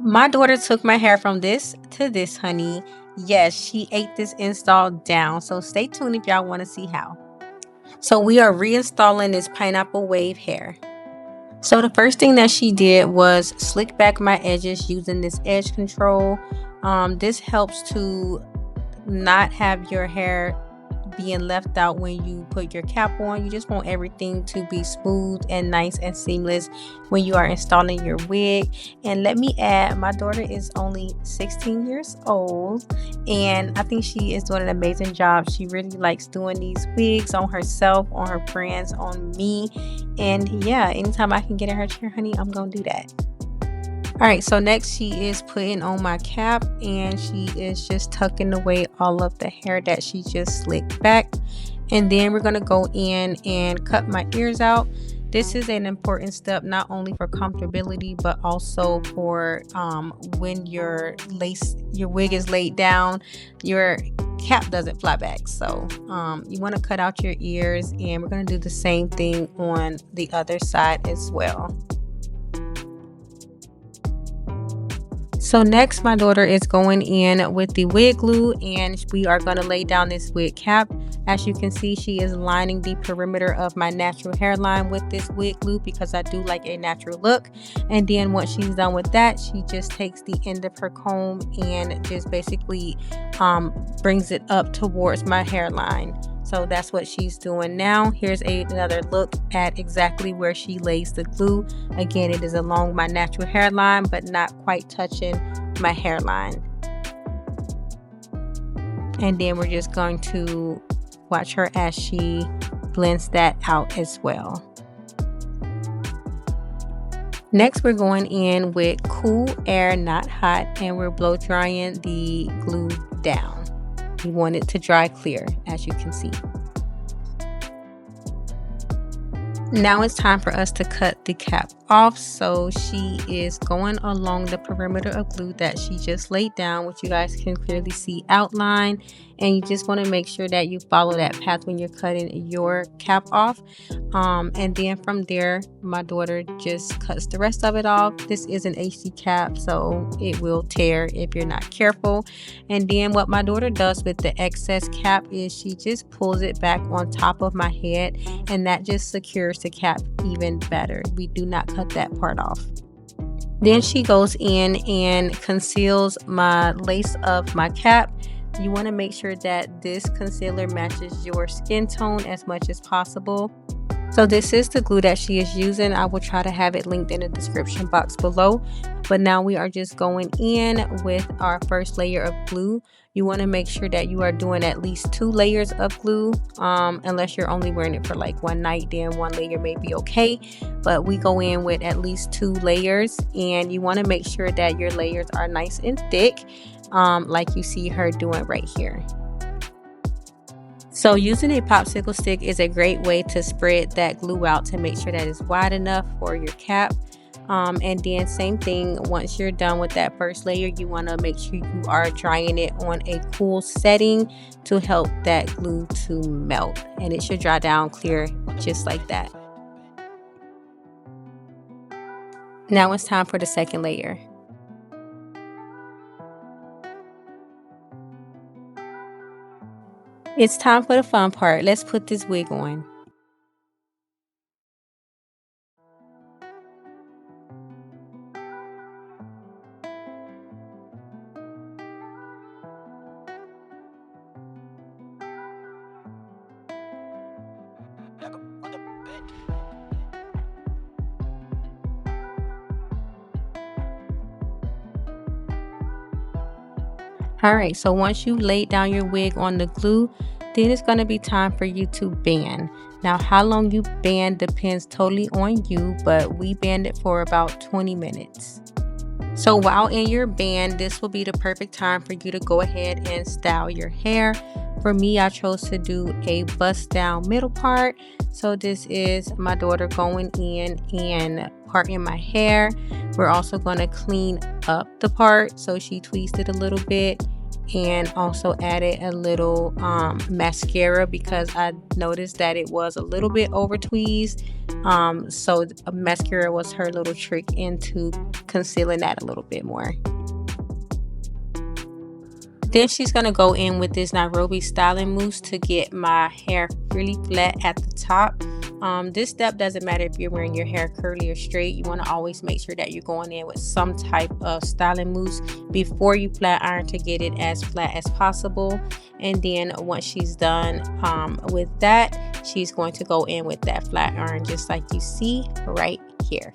My daughter took my hair from this to this, honey. Yes, she ate this install down. So stay tuned if y'all want to see how. So we are reinstalling this pineapple wave hair. So the first thing that she did was slick back my edges using this edge control. This helps to not have your hair being left out when you put your cap on. You just want everything to be smooth and nice and seamless when you are installing your wig. And let me add, my daughter is only 16 years old, and I think she is doing an amazing job. She really likes doing these wigs on herself, on her friends, on me. And yeah, anytime I can get in her chair, honey, I'm gonna do that. Alright, so next she is putting on my cap, and she is just tucking away all of the hair that she just slicked back. And then we're going to go in and cut my ears out. This is an important step not only for comfortability but also for when your wig is laid down, your cap doesn't fly back. So you want to cut out your ears, and we're going to do the same thing on the other side as well. So next, my daughter is going in with the wig glue, and we are going to lay down this wig cap. As you can see, she is lining the perimeter of my natural hairline with this wig glue because I do like a natural look. And then once she's done with that, she just takes the end of her comb and just basically brings it up towards my hairline. So that's what she's doing now. Here's another look at exactly where she lays the glue. Again, it is along my natural hairline, but not quite touching my hairline. And then we're just going to watch her as she blends that out as well. Next, we're going in with cool air, not hot, and we're blow drying the glue down. We want it to dry clear, as you can see. Now it's time for us to cut the cap off. So she is going along the perimeter of glue that she just laid down, which you guys can clearly see outline. And you just want to make sure that you follow that path when you're cutting your cap off. And then from there, my daughter just cuts the rest of it off. This is an HD cap, so it will tear if you're not careful. And then what my daughter does with the excess cap is she just pulls it back on top of my head, and that just secures the cap even better. We do not cut that part off. Then she goes in and conceals my lace of my cap. You want to make sure that this concealer matches your skin tone as much as possible. So this is the glue that she is using. I will try to have it linked in the description box below. But now we are just going in with our first layer of glue. You want to make sure that you are doing at least 2 layers of glue. Unless you're only wearing it for like one night, then 1 layer may be okay. But we go in with at least 2 layers. And you want to make sure that your layers are nice and thick, like you see her doing right here. So using a popsicle stick is a great way to spread that glue out to make sure that it's wide enough for your cap. And then same thing, once you're done with that first layer, you want to make sure you are drying it on a cool setting to help that glue to melt. And it should dry down clear just like that. Now it's time for the second layer. It's time for the fun part. Let's put this wig on. Alright, so once you laid down your wig on the glue, then it's going to be time for you to band. Now, how long you band depends totally on you, but we band it for about 20 minutes. So while in your band, this will be the perfect time for you to go ahead and style your hair. For me, I chose to do a bust down middle part. So this is my daughter going in and parting my hair. We're also going to clean up the part. So she tweezed it a little bit. and also added a little mascara because I noticed that it was a little bit over tweezed. So mascara was her little trick into concealing that a little bit more. Then she's going to go in with this Nairobi styling mousse to get my hair really flat at the top. This step doesn't matter if you're wearing your hair curly or straight. You want to always make sure that you're going in with some type of styling mousse before you flat iron to get it as flat as possible. And then once she's done with that, she's going to go in with that flat iron just like you see right here.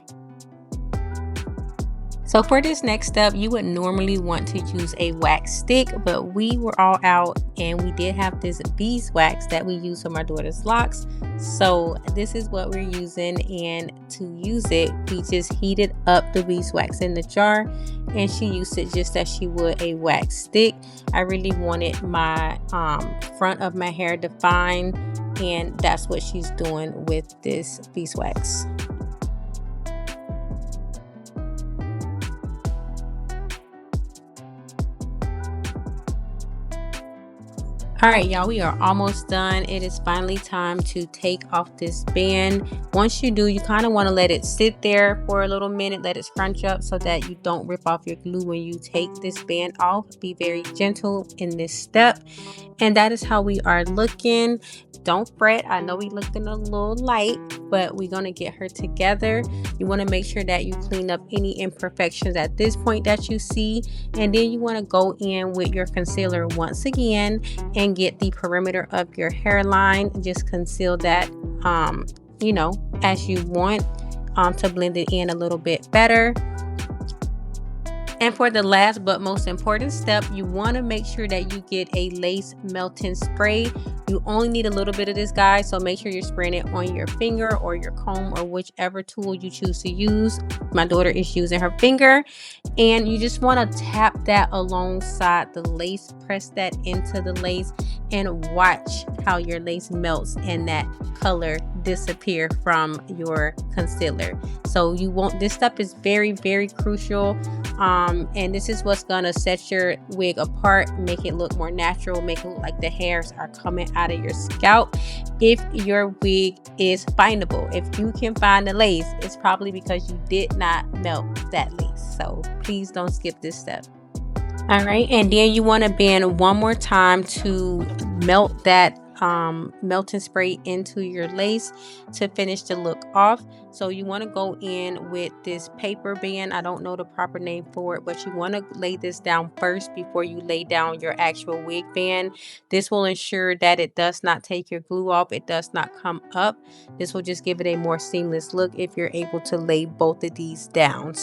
So for this next step, you would normally want to use a wax stick, but we were all out and we did have this beeswax that we use for my daughter's locks. So this is what we're using, and to use it, we just heated up the beeswax in the jar and she used it just as she would a wax stick. I really wanted my front of my hair defined, and that's what she's doing with this beeswax. All right, y'all, we are almost done. It is finally time to take off this band. Once you do, you kind of want to let it sit there for a little minute, let it scrunch up so that you don't rip off your glue when you take this band off. Be very gentle in this step. And that is how we are looking. Don't fret. I know we looking a little light, but we're going to get her together. You want to make sure that you clean up any imperfections at this point that you see. And then you want to go in with your concealer once again and get the perimeter of your hairline. Just conceal that, as you want to blend it in a little bit better. And for the last but most important step, you want to make sure that you get a lace melting spray. You only need a little bit of this, guys, so make sure you're spraying it on your finger or your comb or whichever tool you choose to use. My daughter is using her finger, and you just want to tap that alongside the lace, press that into the lace, and watch how your lace melts and that color disappear from your concealer. So this step is very, very crucial. And this is what's gonna set your wig apart, make it look more natural, make it look like the hairs are coming out of your scalp. If your wig is findable, if you can find the lace, it's probably because you did not melt that lace. So please don't skip this step. All right, and then you want to bend one more time to melt that melting spray into your lace to finish the look off. So you want to go in with this paper band. I don't know the proper name for it, but you want to lay this down first before you lay down your actual wig band. This will ensure that it does not take your glue off, it does not come up. This will just give it a more seamless look if you're able to lay both of these down.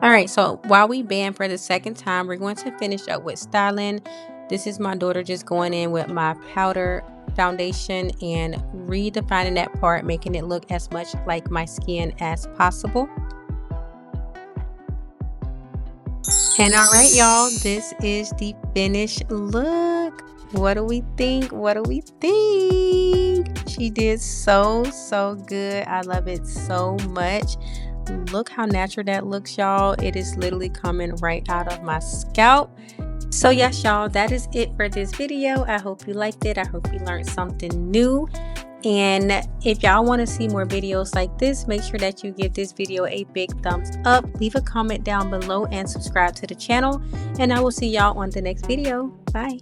All right, so while we band for the second time, we're going to finish up with styling. This is my daughter just going in with my powder foundation and redefining that part, making it look as much like my skin as possible. And all right, y'all, this is the finished look. What do we think? What do we think? She did so good. I love it so much. Look how natural that looks, y'all. It is literally coming right out of my scalp. So yes, y'all, that is it for this video. I hope you liked it. I hope you learned something new. And if y'all want to see more videos like this, make sure that you give this video a big thumbs up, leave a comment down below, and subscribe to the channel. And I will see y'all on the next video. Bye.